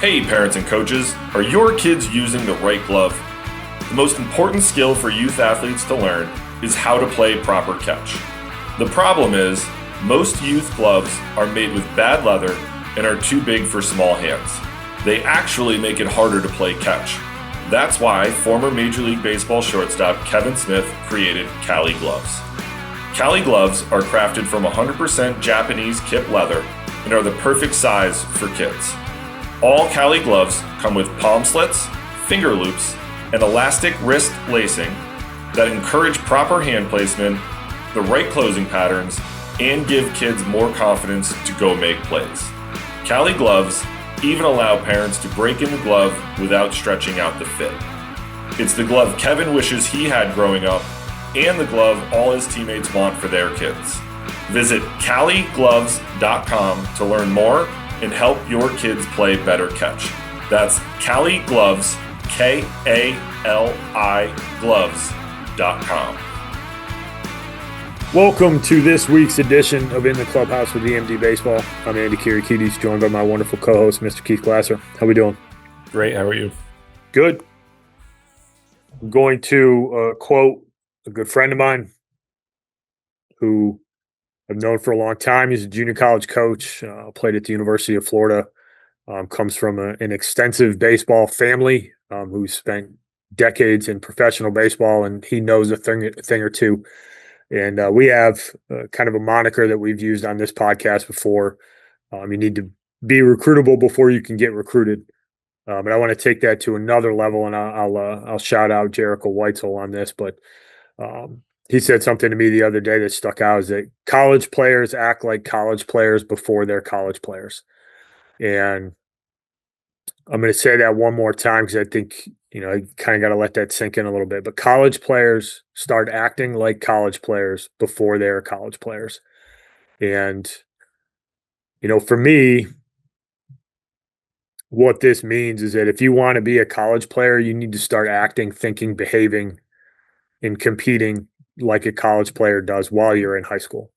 Hey parents and coaches, are your kids using the right glove? The most important skill for youth athletes to learn is how to play proper catch. The problem is, most youth gloves are made with bad leather and are too big for small hands. They actually make it harder to play catch. That's why former Major League Baseball shortstop Kevin Smith created Cali gloves. Cali gloves are crafted from 100% Japanese kip leather and are the perfect size for kids. All Cali gloves come with palm slits, finger loops, and elastic wrist lacing that encourage proper hand placement, the right closing patterns, and give kids more confidence to go make plays. Cali gloves even allow parents to break in the glove without stretching out the fit. It's the glove Kevin wishes he had growing up, and the glove all his teammates want for their kids. Visit caligloves.com to learn more and help your kids play better catch. That's Cali Gloves, Kali gloves.com. Welcome to this week's edition of In the Clubhouse with EMD Baseball. I'm Andy Kirikides, joined by my wonderful co-host, Mr. Keith Glasser. How we doing? Great. How are you? Good. I'm going to quote a good friend of mine who I've known for a long time. He's a junior college coach, played at the University of Florida, comes from an extensive baseball family, who spent decades in professional baseball, and he knows a thing or two. And we have kind of a moniker that we've used on this podcast before. You need to be recruitable before you can get recruited. But I want to take that to another level, and I'll shout out Jericho Weitzel on this. But he said something to me the other day that stuck out, is that college players act like college players before they're college players. And I'm going to say that one more time because I think, I kind of got to let that sink in a little bit. But college players start acting like college players before they're college players. And, for me, what this means is that if you want to be a college player, you need to start acting, thinking, behaving, and competing like a college player does while you're in high school,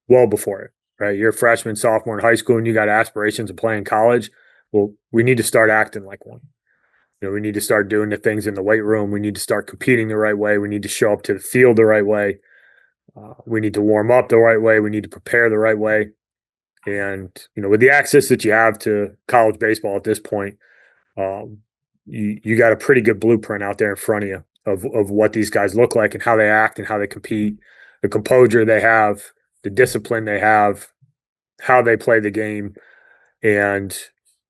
well before it, right? You're a freshman, sophomore in high school, and you got aspirations of playing college. Well, we need to start acting like one. We need to start doing the things in the weight room. We need to start competing the right way. We need to show up to the field the right way. We need to warm up the right way. We need to prepare the right way. And, with the access that you have to college baseball at this point, you got a pretty good blueprint out there in front of you of what these guys look like and how they act and how they compete, the composure they have, the discipline they have, how they play the game. And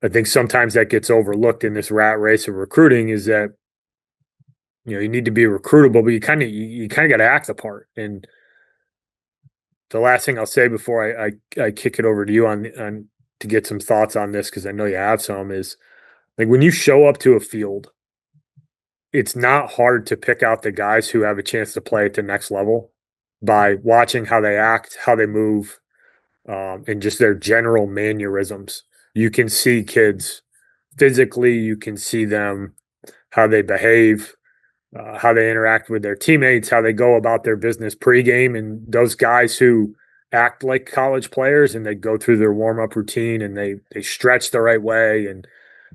I think sometimes that gets overlooked in this rat race of recruiting, is that, you need to be recruitable, but you kind of got to act the part. And the last thing I'll say before I kick it over to you on to get some thoughts on this, because I know you have some, is like when you show up to a field, it's not hard to pick out the guys who have a chance to play at the next level by watching how they act, how they move, and just their general mannerisms. You can see kids physically, you can see them, how they behave, how they interact with their teammates, how they go about their business pregame. And those guys who act like college players and they go through their warm-up routine and they stretch the right way, and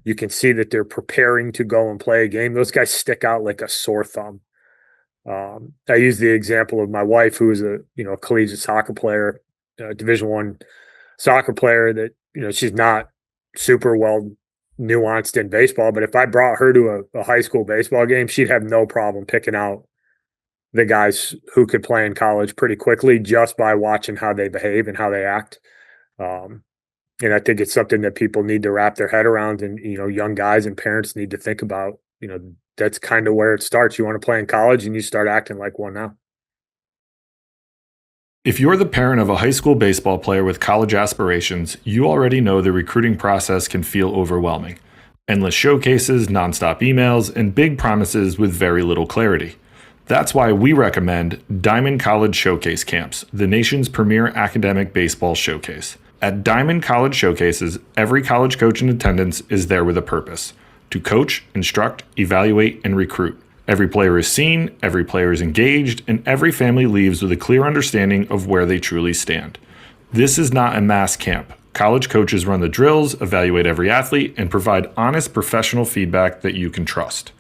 you can see that they're preparing to go and play a game. Those guys stick out like a sore thumb. I use the example of my wife, who is a collegiate soccer player, Division I soccer player, that she's not super well nuanced in baseball, but if I brought her to a high school baseball game, she'd have no problem picking out the guys who could play in college pretty quickly just by watching how they behave and how they act. And I think it's something that people need to wrap their head around, and young guys and parents need to think about. That's kind of where it starts. You want to play in college, and you start acting like one now. If you're the parent of a high school baseball player with college aspirations, you already know the recruiting process can feel overwhelming. Endless showcases, nonstop emails, and big promises with very little clarity. That's why we recommend Diamond College Showcase Camps, the nation's premier academic baseball showcase. At Diamond College Showcases, every college coach in attendance is there with a purpose: to coach, instruct, evaluate, and recruit. Every player is seen, every player is engaged, and every family leaves with a clear understanding of where they truly stand. This is not a mass camp. College coaches run the drills, evaluate every athlete, and provide honest professional feedback that you can trust.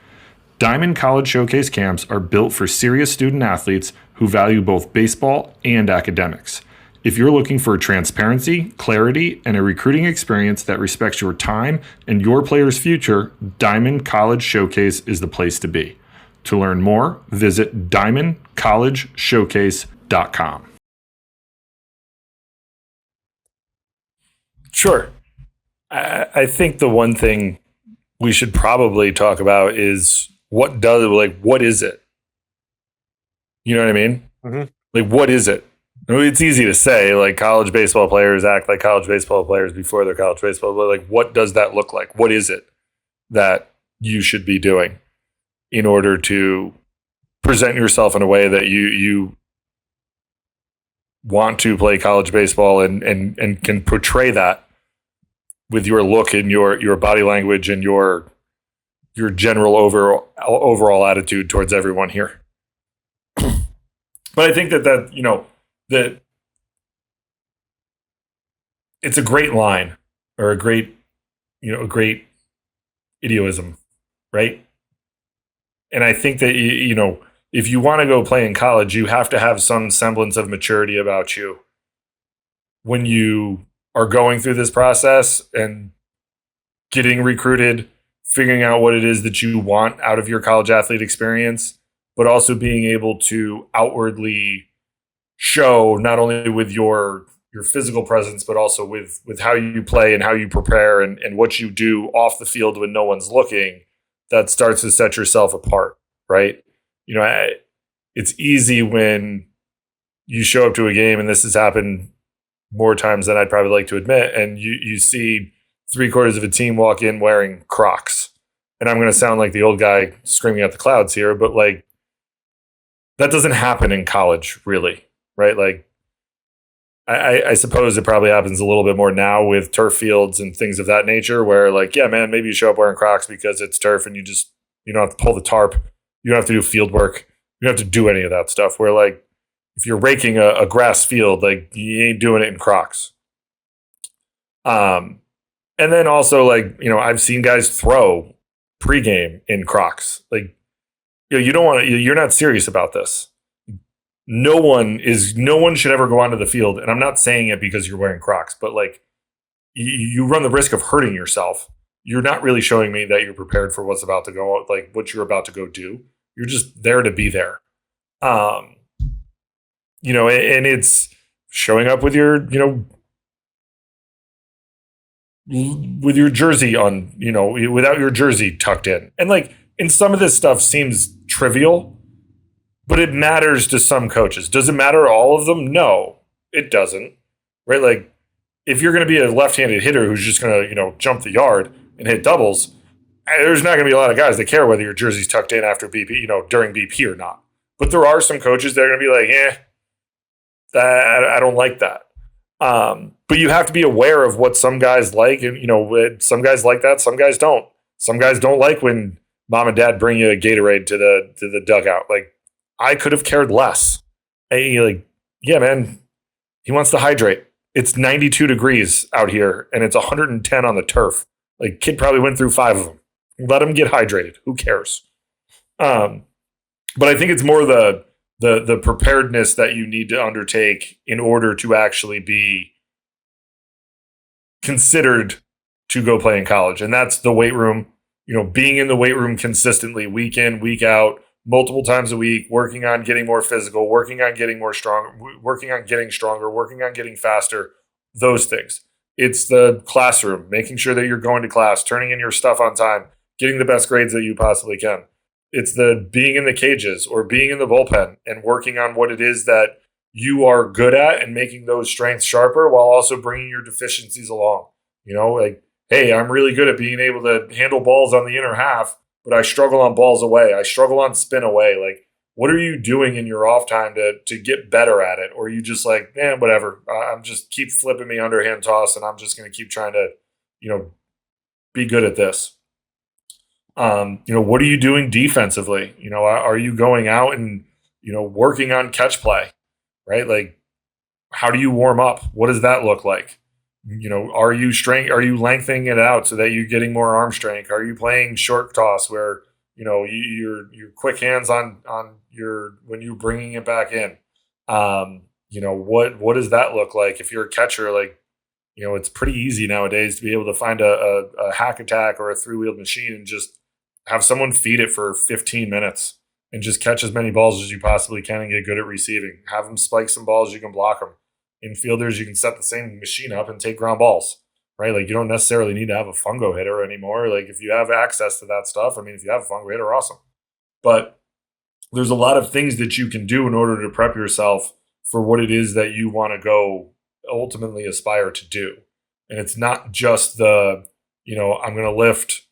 Diamond College Showcase camps are built for serious student athletes who value both baseball and academics. If you're looking for transparency, clarity, and a recruiting experience that respects your time and your player's future, Diamond College Showcase is the place to be. To learn more, visit diamondcollegeshowcase.com. Sure. I think the one thing we should probably talk about is what is it? You know what I mean? Mm-hmm. Like, what is it? I mean, it's easy to say, like, college baseball players act like college baseball players before they're college baseball, but like, what does that look like? What is it that you should be doing in order to present yourself in a way that you want to play college baseball and can portray that with your look and your body language and your general overall attitude towards everyone here. But I think that it's a great line or a great idioism, right? And I think that if you want to go play in college, you have to have some semblance of maturity about you when you are going through this process and getting recruited, figuring out what it is that you want out of your college athlete experience, but also being able to outwardly show not only with your physical presence, but also with how you play and how you prepare and what you do off the field when no one's looking, that starts to set yourself apart, right? It's easy when you show up to a game, and this has happened more times than I'd probably like to admit, and you see 3/4 of a team walk in wearing Crocs. And I'm going to sound like the old guy screaming at the clouds here, but like, that doesn't happen in college, really, right? Like, I suppose it probably happens a little bit more now with turf fields and things of that nature, where like, yeah, man, maybe you show up wearing Crocs because it's turf and you don't have to pull the tarp. You don't have to do field work. You don't have to do any of that stuff. Where like, if you're raking a grass field, like, you ain't doing it in Crocs. And then also, like, I've seen guys throw pregame in Crocs. Like, you don't want to. You're not serious about this. No one should ever go onto the field, and I'm not saying it because you're wearing Crocs, but like, you run the risk of hurting yourself. You're not really showing me that you're prepared for what's about to go, like what you're about to go do. You're just there to be there. And it's showing up with your jersey on, without your jersey tucked in. And like, and some of this stuff seems trivial, but it matters to some coaches. Does it matter to all of them? No, it doesn't. Right? Like, if you're going to be a left-handed hitter who's just going to, jump the yard and hit doubles, there's not going to be a lot of guys that care whether your jersey's tucked in after BP, during BP or not. But there are some coaches that are going to be like, I don't like that. But you have to be aware of what some guys like, and some guys like that, some guys don't. Some guys don't like when mom and dad bring you a Gatorade to the dugout. Like, I could have cared less. Hey, like, yeah, man, he wants to hydrate. It's 92 degrees out here, and it's 110 on the turf. Like, kid probably went through 5 of them. Let him get hydrated. Who cares? But I think it's more the preparedness that you need to undertake in order to actually be considered to go play in college. And that's the weight room, being in the weight room consistently, week in, week out, multiple times a week, working on getting more physical, working on getting more strong, working on getting stronger, working on getting faster, those things. It's the classroom, making sure that you're going to class, turning in your stuff on time, getting the best grades that you possibly can. It's the being in the cages or being in the bullpen and working on what it is that you are good at and making those strengths sharper while also bringing your deficiencies along. Like, hey, I'm really good at being able to handle balls on the inner half, but I struggle on balls away. I struggle on spin away. Like, what are you doing in your off time to get better at it? Or are you just like, whatever. I'm just keep flipping me underhand toss and I'm just going to keep trying to, be good at this. What are you doing defensively? Are you going out and, working on catch play, right? Like, how do you warm up? What does that look like? Are you lengthening it out so that you're getting more arm strength? Are you playing short toss where your quick hands on your when you're bringing it back in? What does that look like if you're a catcher? Like, it's pretty easy nowadays to be able to find a hack attack or a three-wheeled machine and just have someone feed it for 15 minutes and just catch as many balls as you possibly can and get good at receiving. Have them spike some balls, you can block them. Infielders, you can set the same machine up and take ground balls, right? Like, you don't necessarily need to have a fungo hitter anymore. Like, if you have access to that stuff, I mean, if you have a fungo hitter, awesome. But there's a lot of things that you can do in order to prep yourself for what it is that you want to go ultimately aspire to do. And it's not just I'm going to lift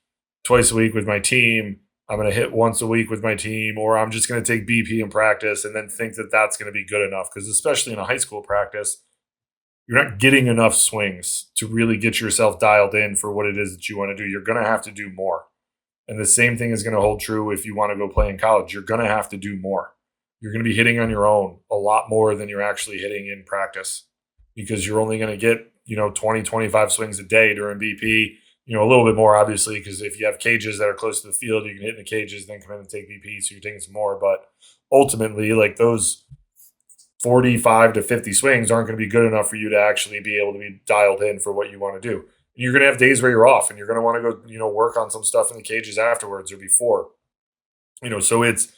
twice a week with my team, I'm going to hit once a week with my team, or I'm just going to take BP in practice and then think that that's going to be good enough. Because especially in a high school practice, you're not getting enough swings to really get yourself dialed in for what it is that you want to do. You're going to have to do more. And the same thing is going to hold true if you want to go play in college. You're going to have to do more. You're going to be hitting on your own a lot more than you're actually hitting in practice, because you're only going to get 20, 25 swings a day during BP. A little bit more, obviously, because if you have cages that are close to the field, you can hit in the cages, then come in and take BP, so you're taking some more. But ultimately, like, those 45 to 50 swings aren't going to be good enough for you to actually be able to be dialed in for what you want to do. You're going to have days where you're off, and you're going to want to go, work on some stuff in the cages afterwards or before. So it's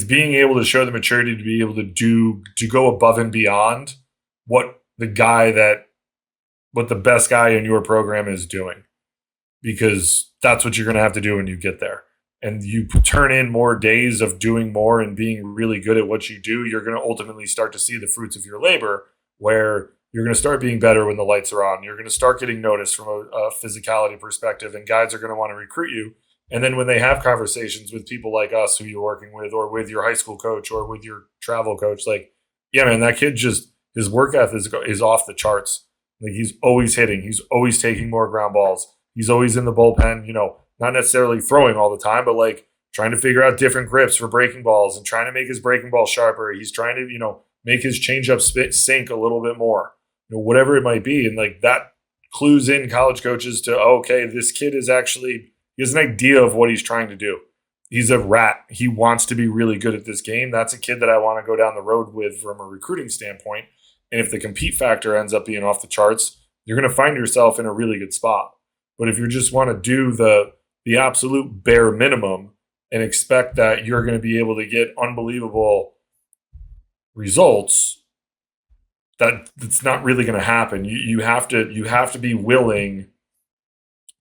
being able to show the maturity to be able to go above and beyond what the best guy in your program is doing, because that's what you're going to have to do when you get there. And you turn in more days of doing more and being really good at what you do, you're going to ultimately start to see the fruits of your labor, where you're going to start being better when the lights are on. You're going to start getting noticed from a physicality perspective, and guys are going to want to recruit you. And then when they have conversations with people like us who you're working with, or with your high school coach, or with your travel coach, like, yeah, man, that kid his work ethic is off the charts. Like, he's always hitting. He's always taking more ground balls. He's always in the bullpen, not necessarily throwing all the time, but like trying to figure out different grips for breaking balls and trying to make his breaking ball sharper. He's trying to, make his changeup sink a little bit more, whatever it might be. And like, that clues in college coaches to, okay, this kid he has an idea of what he's trying to do. He's a rat. He wants to be really good at this game. That's a kid that I want to go down the road with from a recruiting standpoint. And if the compete factor ends up being off the charts, you're going to find yourself in a really good spot. But if you just want to do the absolute bare minimum and expect that you're going to be able to get unbelievable results, that's not really going to happen. You have to be willing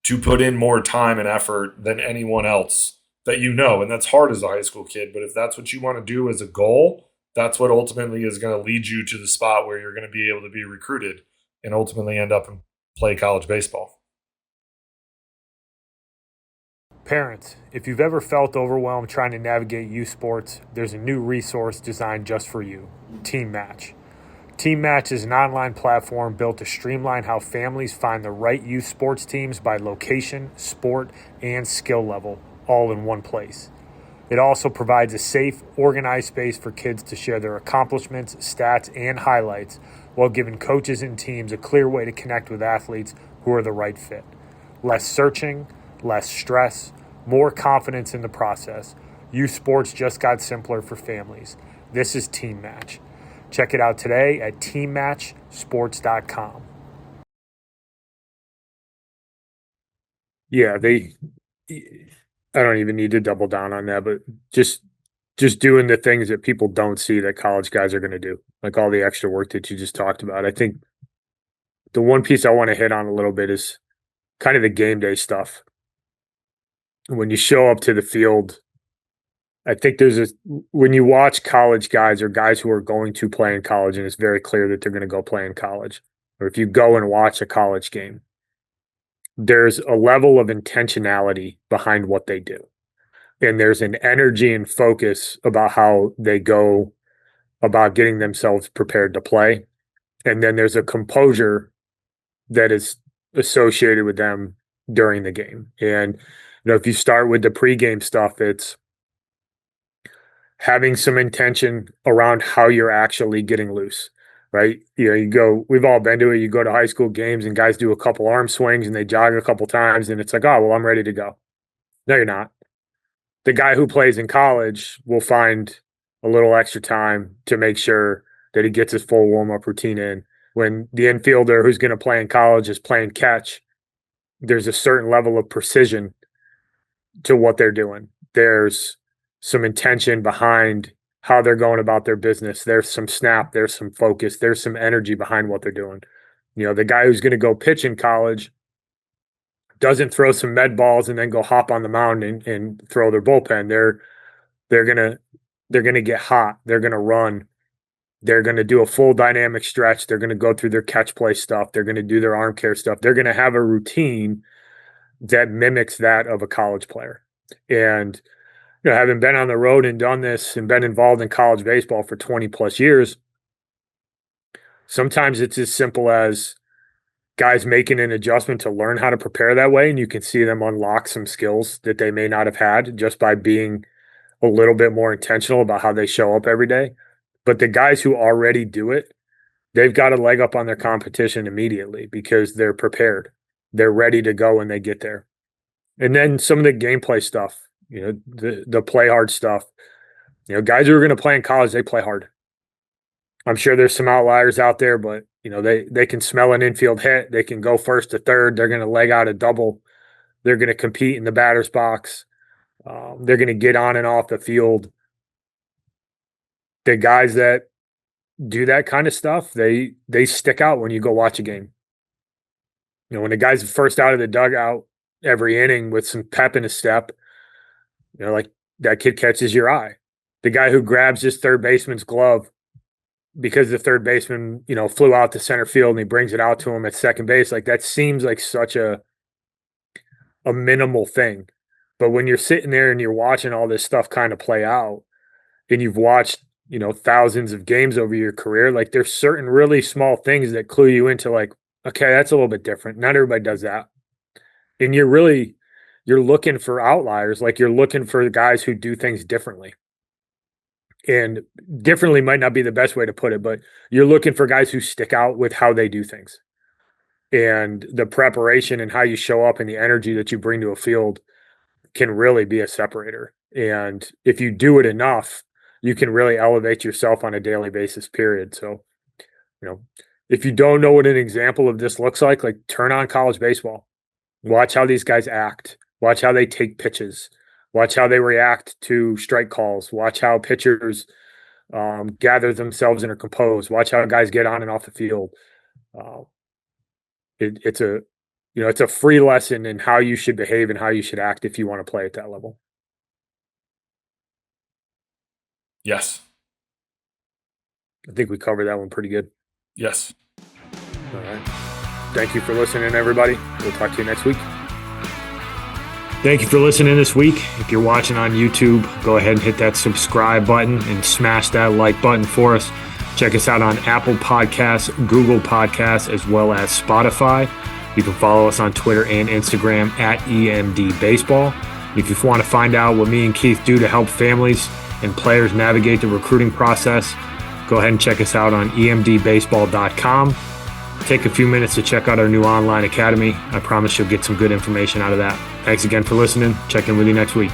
to put in more time and effort than anyone else that and that's hard as a high school kid. But if that's what you want to do as a goal, that's what ultimately is going to lead you to the spot where you're going to be able to be recruited and ultimately end up and play college baseball. Parents, if you've ever felt overwhelmed trying to navigate youth sports, there's a new resource designed just for you, Team Match. Team Match is an online platform built to streamline how families find the right youth sports teams by location, sport, and skill level, all in one place. It also provides a safe, organized space for kids to share their accomplishments, stats, and highlights, while giving coaches and teams a clear way to connect with athletes who are the right fit. Less searching, less stress, more confidence in the process. Youth sports just got simpler for families. This is Team Match. Check it out today at teammatchsports.com. Yeah, I don't even need to double down on that, but just doing the things that people don't see that college guys are going to do, like all the extra work that you just talked about. I think the one piece I want to hit on a little bit is kind of the game day stuff. When you show up to the field, I think when you watch college guys or guys who are going to play in college, and it's very clear that they're going to go play in college, or if you go and watch a college game, there's a level of intentionality behind what they do. And there's an energy and focus about how they go about getting themselves prepared to play. And then there's a composure that is associated with them during the game. And, if you start with the pregame stuff, it's having some intention around how you're actually getting loose. right? We've all been to it. You go to high school games and guys do a couple arm swings and they jog a couple times and it's like, oh, well, I'm ready to go. No, you're not. The guy who plays in college will find a little extra time to make sure that he gets his full warm-up routine in. When the infielder who's going to play in college is playing catch, there's a certain level of precision to what they're doing. There's some intention behind how they're going about their business. There's some snap, there's some focus, there's some energy behind what they're doing. The guy who's going to go pitch in college doesn't throw some med balls and then go hop on the mound and throw their bullpen. They're gonna get hot. They're gonna run. They're gonna do a full dynamic stretch. They're gonna go through their catch play stuff. They're gonna do their arm care stuff. They're gonna have a routine that mimics that of a college player. And having been on the road and done this and been involved in college baseball for 20 plus years, sometimes it's as simple as guys making an adjustment to learn how to prepare that way, and you can see them unlock some skills that they may not have had just by being a little bit more intentional about how they show up every day. But the guys who already do it, they've got a leg up on their competition immediately because they're prepared. They're ready to go when they get there. And then some of the gameplay stuff, the play hard stuff. Guys who are going to play in college, they play hard. I'm sure there's some outliers out there, but they can smell an infield hit. They can go first to third. They're going to leg out a double. They're going to compete in the batter's box. They're going to get on and off the field. The guys that do that kind of stuff, they stick out when you go watch a game. When the guy's first out of the dugout every inning with some pep in his step, like that kid catches your eye. The guy who grabs his third baseman's glove because the third baseman, flew out to center field and he brings it out to him at second base. Like that seems like such a minimal thing. But when you're sitting there and you're watching all this stuff kind of play out and you've watched, thousands of games over your career, like there's certain really small things that clue you into like, okay, that's a little bit different. Not everybody does that. And you're looking for outliers. Like you're looking for the guys who do things differently. And differently might not be the best way to put it, but you're looking for guys who stick out with how they do things. And the preparation and how you show up and the energy that you bring to a field can really be a separator. And if you do it enough, you can really elevate yourself on a daily basis, period. So, if you don't know what an example of this looks like turn on college baseball. Watch how these guys act. Watch how they take pitches. Watch how they react to strike calls. Watch how pitchers gather themselves and are composed. Watch how guys get on and off the field. It's a free lesson in how you should behave and how you should act if you want to play at that level. Yes. I think we covered that one pretty good. Yes. All right. Thank you for listening, everybody. We'll talk to you next week. Thank you for listening this week. If you're watching on YouTube, go ahead and hit that subscribe button and smash that like button for us. Check us out on Apple Podcasts, Google Podcasts, as well as Spotify. You can follow us on Twitter and Instagram at EMD Baseball. If you want to find out what me and Keith do to help families and players navigate the recruiting process, go ahead and check us out on emdbaseball.com. Take a few minutes to check out our new online academy. I promise you'll get some good information out of that. Thanks again for listening. Check in with you next week.